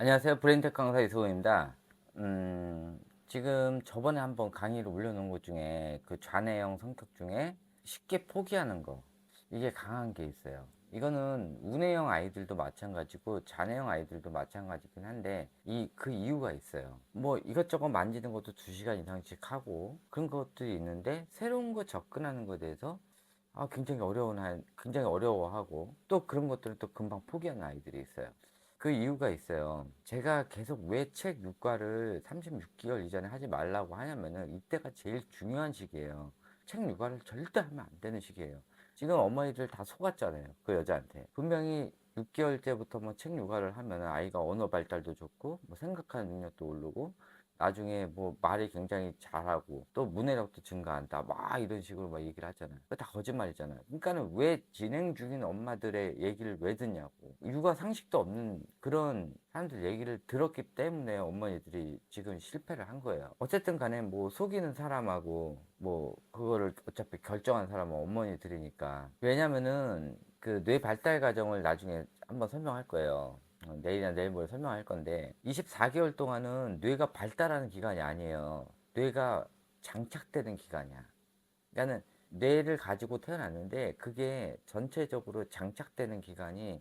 안녕하세요. 브레인테크 강사 이수호입니다. 지금 저번에 한번 강의를 올려놓은 것 중에 그 좌뇌형 성격 중에 쉽게 포기하는 거, 이게 강한 게 있어요. 이거는 우뇌형 아이들도 마찬가지고 좌뇌형 아이들도 마찬가지긴 한데 그 이유가 있어요. 뭐 이것저것 만지는 것도 2시간 이상씩 하고 그런 것들이 있는데 새로운 거 접근하는 것에 대해서 굉장히 어려워하고 또 그런 것들을 또 금방 포기하는 아이들이 있어요. 그 이유가 있어요. 제가 계속 왜 책 육아를 36개월 이전에 하지 말라고 하냐면은 이때가 제일 중요한 시기예요. 책 육아를 절대 하면 안 되는 시기예요. 지금 어머니들 다 속았잖아요. 그 여자한테. 분명히 6개월 때부터 뭐 책 육아를 하면 아이가 언어 발달도 좋고 뭐 생각하는 능력도 오르고 나중에 뭐 말이 굉장히 잘하고 또 문해력도 증가한다 막 이런 식으로 막 얘기를 하잖아요. 그거 다 거짓말이잖아요. 그러니까는 왜 진행 중인 엄마들의 얘기를 왜 듣냐고. 육아 상식도 없는 그런 사람들 얘기를 들었기 때문에 어머니들이 지금 실패를 한 거예요. 어쨌든 간에 뭐 속이는 사람하고 뭐 그거를 어차피 결정한 사람은 어머니들이니까. 왜냐면은 그 뇌 발달 과정을 나중에 한번 설명할 거예요. 내일이나 내일 모레 설명할 건데 24개월 동안은 뇌가 발달하는 기간이 아니에요. 뇌가 장착되는 기간이야. 그러니까는 뇌를 가지고 태어났는데 그게 전체적으로 장착되는 기간이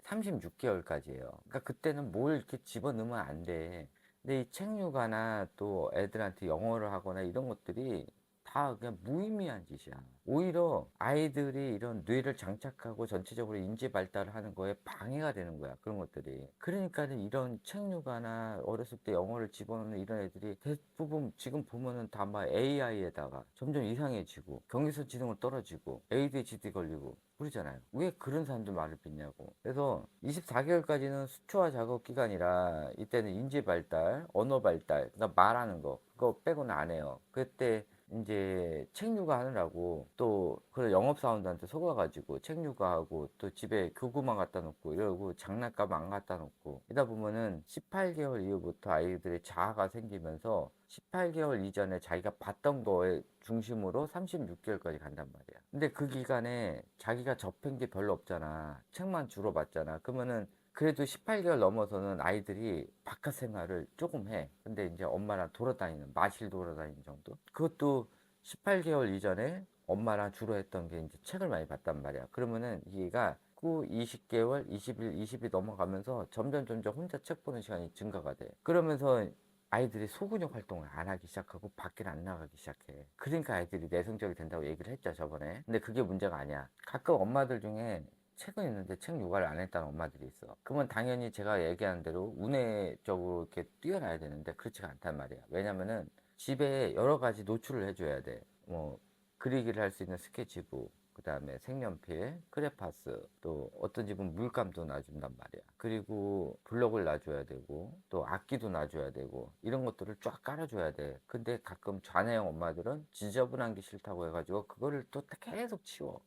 36개월까지예요. 그러니까 그때는 뭘 이렇게 집어넣으면 안 돼. 근데 이 책육아나 또 애들한테 영어를 하거나 이런 것들이 다 그냥 무의미한 짓이야. 오히려 아이들이 이런 뇌를 장착하고 전체적으로 인지 발달을 하는 거에 방해가 되는 거야. 그런 것들이. 그러니까 이런 책육아나 어렸을 때 영어를 집어넣는 이런 애들이 대부분 지금 보면은 다 막 AI에다가 점점 이상해지고 경계선 지능은 떨어지고 ADHD 걸리고 그러잖아요. 왜 그런 사람들 말을 믿냐고. 그래서 24개월까지는 수초와 작업 기간이라 이때는 인지 발달, 언어 발달, 그다음 말하는 거 그거 빼고는 안 해요. 그때 이제 책 육아하느라고 또 그 영업사원들한테 속아가지고 책 육아하고 또 집에 교구만 갖다 놓고 이러고 장난감 안 갖다 놓고 이러다 보면은 18개월 이후부터 아이들의 자아가 생기면서 18개월 이전에 자기가 봤던 거에 중심으로 36개월까지 간단 말이야. 근데 그 기간에 자기가 접한 게 별로 없잖아. 책만 주로 봤잖아. 그러면은 그래도 18개월 넘어서는 아이들이 바깥 생활을 조금 해. 근데 이제 엄마랑 돌아다니는, 마실 돌아다니는 정도? 그것도 18개월 이전에 엄마랑 주로 했던 게 이제 책을 많이 봤단 말이야. 그러면은 얘가 20개월, 20일, 20일 넘어가면서 점점 혼자 책 보는 시간이 증가가 돼. 그러면서 아이들이 소근육 활동을 안 하기 시작하고 밖에 안 나가기 시작해. 그러니까 아이들이 내성적이 된다고 얘기를 했죠, 저번에. 근데 그게 문제가 아니야. 가끔 엄마들 중에 책은 있는데 책 육아를 안 했다는 엄마들이 있어. 그러면 당연히 제가 얘기하는 대로 운해적으로 이렇게 뛰어나야 되는데 그렇지가 않단 말이야. 왜냐면은 집에 여러 가지 노출을 해줘야 돼. 뭐 그리기를 할 수 있는 스케치북, 그 다음에 색연필, 크레파스, 또 어떤 집은 물감도 놔준단 말이야. 그리고 블록을 놔줘야 되고, 또 악기도 놔줘야 되고, 이런 것들을 쫙 깔아줘야 돼. 근데 가끔 좌뇌형 엄마들은 지저분한 게 싫다고 해가지고, 그거를 또 계속 치워.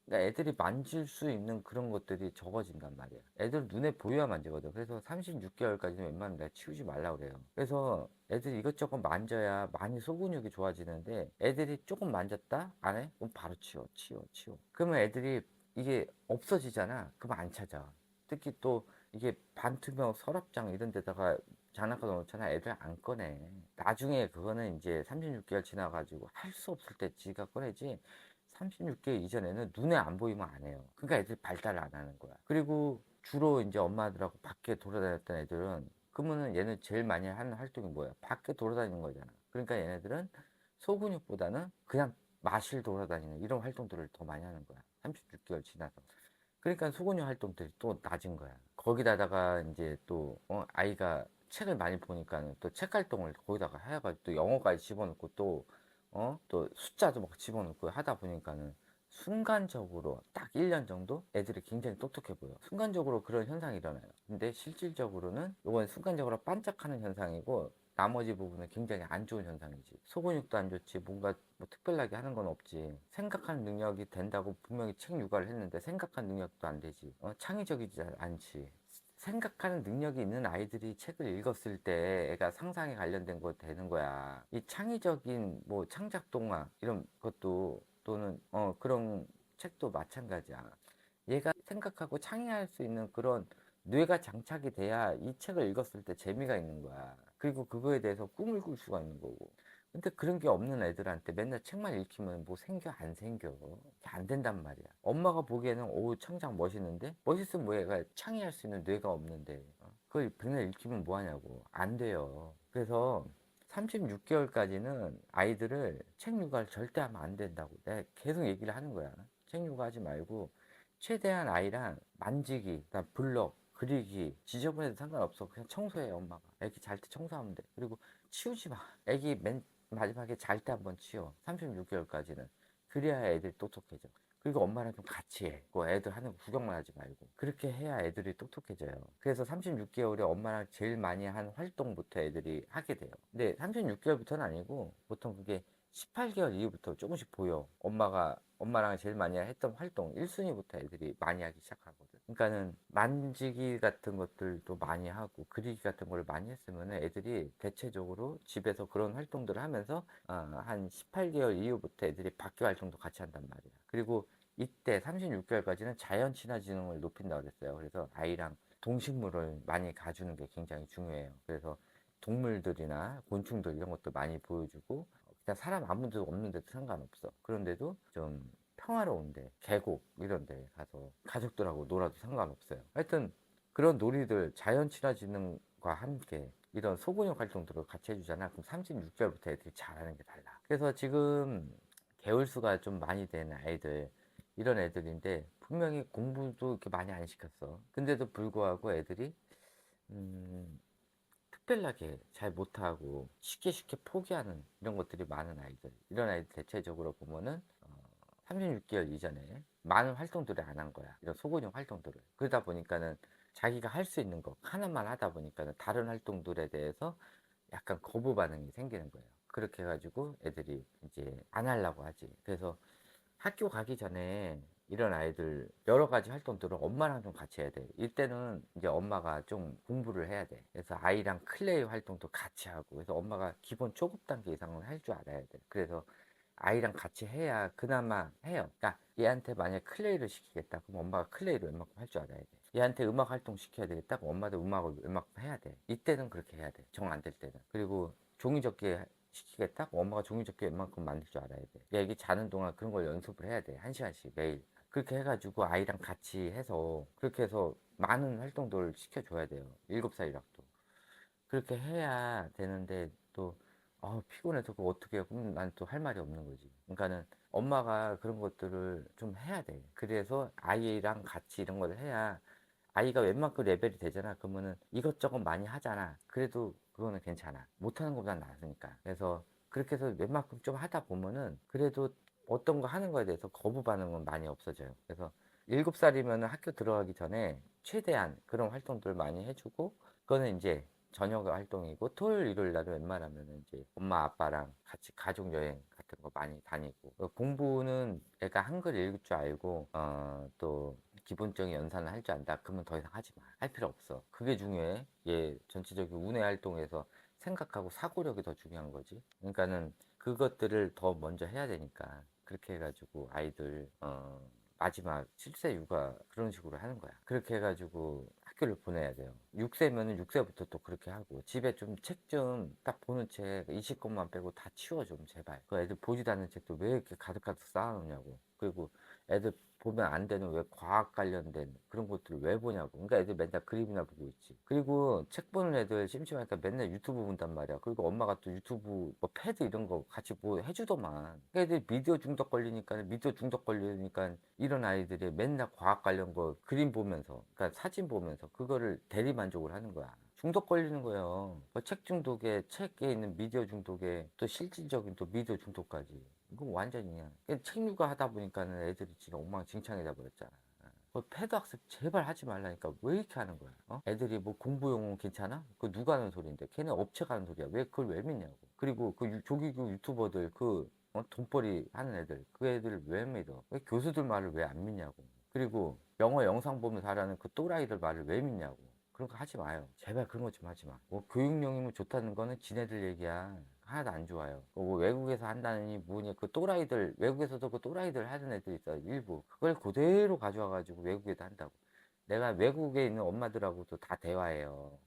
그러니까 애들이 만질 수 있는 그런 것들이 적어진단 말이야. 애들 눈에 보여야 만지거든. 그래서 36개월까지는 웬만하면 내가 치우지 말라고 그래요. 그래서 애들이 이것저것 만져야 많이 소근육이 좋아지는데 애들이 조금 만졌다? 안 해? 그럼 바로 치워. 그러면 애들이 이게 없어지잖아. 그럼 안 찾아. 특히 또 이게 반투명 서랍장 이런 데다가 장난감 넣잖아. 애들 안 꺼내. 나중에 그거는 이제 36개월 지나가지고 할 수 없을 때 지가 꺼내지. 36개월 이전에는 눈에 안 보이면 안 해요. 그러니까 애들이 발달을 안 하는 거야. 그리고 주로 이제 엄마들하고 밖에 돌아다녔던 애들은 그러면은 얘는 제일 많이 하는 활동이 뭐야? 밖에 돌아다니는 거잖아. 그러니까 얘네들은 소근육보다는 그냥 마실 돌아다니는 이런 활동들을 더 많이 하는 거야. 36개월 지나서. 그러니까 소근육 활동들이 또 낮은 거야. 거기다가 이제 또 아이가 책을 많이 보니까는 또 책 활동을 거기다가 해가지고 또 영어까지 집어넣고 또 숫자도 막 집어넣고 하다 보니까는 순간적으로 딱 1년 정도 애들이 굉장히 똑똑해 보여. 순간적으로 그런 현상이 일어나요. 근데 실질적으로는 이건 순간적으로 반짝하는 현상이고 나머지 부분은 굉장히 안 좋은 현상이지. 소근육도 안 좋지. 뭔가 뭐 특별하게 하는 건 없지. 생각하는 능력이 된다고 분명히 책 육아를 했는데 생각하는 능력도 안 되지. 창의적이지 않지. 생각하는 능력이 있는 아이들이 책을 읽었을 때 애가 상상에 관련된 거 되는 거야. 이 창의적인 뭐 창작 동화 이런 것도 또는 그런 책도 마찬가지야. 얘가 생각하고 창의할 수 있는 그런 뇌가 장착이 돼야 이 책을 읽었을 때 재미가 있는 거야. 그리고 그거에 대해서 꿈을 꿀 수가 있는 거고. 근데 그런 게 없는 애들한테 맨날 책만 읽히면 뭐 생겨 안 생겨. 안 된단 말이야. 엄마가 보기에는 오 창작 멋있는데 멋있으면 뭐 얘가 창의할 수 있는 뇌가 없는데 그걸 맨날 읽히면 뭐 하냐고. 안 돼요. 그래서 36개월까지는 아이들을 책 육아를 절대 하면 안 된다고 내가 계속 얘기를 하는 거야. 책 육아하지 말고 최대한 아이랑 만지기, 그다음 블럭, 그리기, 지저분해도 상관없어. 그냥 청소해 엄마가. 애기 잘 때 청소하면 돼. 그리고 치우지 마. 애기 맨 마지막에 잘 때 한번 치워. 36개월까지는. 그래야 애들이 똑똑해져. 그리고 엄마랑 좀 같이 해. 뭐 애들 하는 거 구경만 하지 말고. 그렇게 해야 애들이 똑똑해져요. 그래서 36개월에 엄마랑 제일 많이 한 활동부터 애들이 하게 돼요. 근데 36개월부터는 아니고 보통 그게 18개월 이후부터 조금씩 보여. 엄마랑 제일 많이 했던 활동 1순위부터 애들이 많이 하기 시작하거든. 그러니까는 만지기 같은 것들도 많이 하고 그리기 같은 걸 많이 했으면 애들이 대체적으로 집에서 그런 활동들을 하면서 한 18개월 이후부터 애들이 밖에 활동도 같이 한단 말이야. 그리고 이때 36개월까지는 자연 친화 지능을 높인다고 그랬어요. 그래서 아이랑 동식물을 많이 가주는 게 굉장히 중요해요. 그래서 동물들이나 곤충들 이런 것도 많이 보여주고 그냥 사람 아무도 없는데도 상관없어. 그런데도 좀 평화로운데 계곡 이런 데 가서 가족들하고 놀아도 상관없어요. 하여튼 그런 놀이들 자연 친화지능과 함께 이런 소근육 활동들을 같이 해주잖아. 그럼 36개월부터 애들이 잘하는 게 달라. 그래서 지금 개월수가 좀 많이 된 아이들 이런 애들인데 분명히 공부도 이렇게 많이 안 시켰어. 근데도 불구하고 애들이 음, 특별하게 잘 못하고 쉽게 쉽게 포기하는 이런 것들이 많은 아이들. 이런 아이들 대체적으로 보면은 36개월 이전에 많은 활동들을 안 한 거야. 이런 소근육 활동들을. 그러다 보니까는 자기가 할 수 있는 거 하나만 하다 보니까는 다른 활동들에 대해서 약간 거부 반응이 생기는 거예요. 그렇게 해가지고 애들이 이제 안 하려고 하지. 그래서 학교 가기 전에 이런 아이들 여러 가지 활동들을 엄마랑 좀 같이 해야 돼. 이때는 이제 엄마가 좀 공부를 해야 돼. 그래서 아이랑 클레이 활동도 같이 하고. 그래서 엄마가 기본 초급 단계 이상은 할 줄 알아야 돼. 그래서 아이랑 같이 해야 그나마 해요. 그러니까 얘한테 만약 클레이를 시키겠다. 그럼 엄마가 클레이를 웬만큼 할 줄 알아야 돼. 얘한테 음악 활동 시켜야 되겠다. 그럼 엄마도 음악을 웬만큼 해야 돼. 이때는 그렇게 해야 돼. 정 안 될 때는. 그리고 종이접기 시키겠다? 그럼 엄마가 종이접기 웬만큼 만들 줄 알아야 돼. 얘기 자는 동안 그런 걸 연습을 해야 돼. 1시간씩 매일. 그렇게 해가지고 아이랑 같이 해서 그렇게 해서 많은 활동들을 시켜줘야 돼요. 7살이라도. 그렇게 해야 되는데 또 피곤해서 그거 어떻게 해요? 그럼 난 또 할 말이 없는 거지. 그러니까는 엄마가 그런 것들을 좀 해야 돼. 그래서 아이랑 같이 이런 걸 해야 아이가 웬만큼 레벨이 되잖아. 그러면은 이것저것 많이 하잖아. 그래도 그거는 괜찮아. 못하는 것보다 나으니까. 그래서 그렇게 해서 웬만큼 좀 하다 보면은 그래도 어떤 거 하는 거에 대해서 거부 반응은 많이 없어져요. 그래서 7살이면 학교 들어가기 전에 최대한 그런 활동들을 많이 해주고 그거는 이제 저녁 활동이고 토요일 일요일 날은 웬만하면 이제 엄마 아빠랑 같이 가족 여행 같은 거 많이 다니고 공부는 애가 한글 읽을 줄 알고 또 기본적인 연산을 할 줄 안다 그러면 더 이상 하지 마. 할 필요 없어. 그게 중요해. 얘 전체적인 우뇌 활동에서 생각하고 사고력이 더 중요한 거지. 그러니까는 그것들을 더 먼저 해야 되니까 그렇게 해가지고 아이들 마지막 7세 육아 그런 식으로 하는 거야. 그렇게 해가지고 학교를 보내야 돼요. 6세면은 6세부터 또 그렇게 하고 집에 좀 책 좀 딱 보는 책 20권만 빼고 다 치워 좀 제발. 그 애들 보지도 않는 책도 왜 이렇게 가득가득 쌓아놓냐고. 그리고 애들 보면 안 되는 왜 과학 관련된 그런 것들을 왜 보냐고. 그러니까 애들 맨날 그림이나 보고 있지. 그리고 책 보는 애들 심심하니까 맨날 유튜브 본단 말이야. 그리고 엄마가 또 유튜브 뭐 패드 이런 거 같이 뭐 해주더만. 애들 미디어 중독 걸리니까 이런 아이들이 맨날 과학 관련 거 그림 보면서 그러니까 사진 보면서 그거를 대리 만족을 하는 거야. 중독 걸리는 거예요. 뭐책 중독에 책에 있는 미디어 중독에 또 실질적인 또 미디어 중독까지. 이건 완전히야. 책 육아 하다 보니까는 애들이 지금 엉망진창이 돼버렸잖아. 패드 학습 제발 하지 말라니까 왜 이렇게 하는 거야? 애들이 뭐 공부용은 괜찮아? 그 누가 하는 소리인데 걔네 업체가 하는 소리야. 왜 그걸 왜 믿냐고. 그리고 그 조기교 유튜버들 돈벌이 하는 애들 그 애들 왜 믿어? 왜 교수들 말을 왜 안 믿냐고. 그리고 영어 영상 보면서 하라는 그 또라이들 말을 왜 믿냐고. 그런 거 하지 마요. 제발 그런 거 좀 하지 마. 뭐 교육용이면 좋다는 거는 지네들 얘기야. 하나도 안 좋아요. 뭐 외국에서 한다느니 뭐니 그 또라이들 외국에서도 그 또라이들 하는 애들 있어요. 일부 그걸 그대로 가져와가지고 외국에도 한다고. 내가 외국에 있는 엄마들하고도 다 대화해요.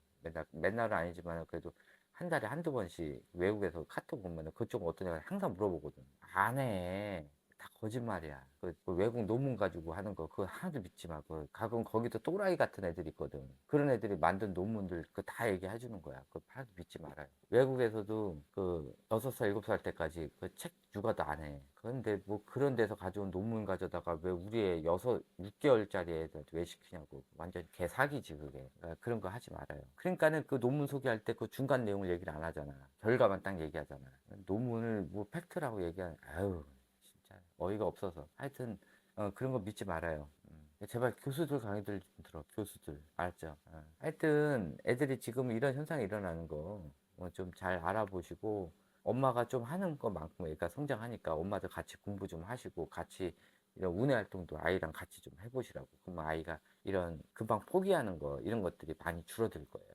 맨날은 아니지만 그래도 한 달에 한두 번씩 외국에서 카톡 보면은 그쪽 어떤 애가 항상 물어보거든. 안 해. 다 거짓말이야. 그 외국 논문 가지고 하는 거 그거 하나도 믿지 마. 그 가끔 거기도 또라이 같은 애들이 있거든. 그런 애들이 만든 논문들 그 다 얘기해 주는 거야. 그거 하나도 믿지 말아요. 외국에서도 그 6살, 7살 때까지 그 책 육아도 안 해. 그런데 뭐 그런 데서 가져온 논문 가져다가 왜 우리 애 6개월짜리 애들한테 왜 시키냐고. 완전 개사기지 그게. 그런 거 하지 말아요. 그러니까는 그 논문 소개할 때 그 중간 내용을 얘기를 안 하잖아. 결과만 딱 얘기하잖아. 논문을 뭐 팩트라고 얘기하는, 아유, 진짜 어이가 없어서. 하여튼, 그런 거 믿지 말아요. 제발 교수들 강의들 좀 들어. 교수들. 알았죠? 하여튼 애들이 지금 이런 현상이 일어나는 거 좀 잘 알아보시고 엄마가 좀 하는 것만큼 애가 성장하니까 엄마도 같이 공부 좀 하시고 같이 이런 운외 활동도 아이랑 같이 좀 해보시라고. 그러면 아이가 이런 금방 포기하는 거 이런 것들이 많이 줄어들 거예요.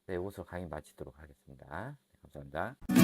네, 이것으로 강의 마치도록 하겠습니다. 네, 감사합니다.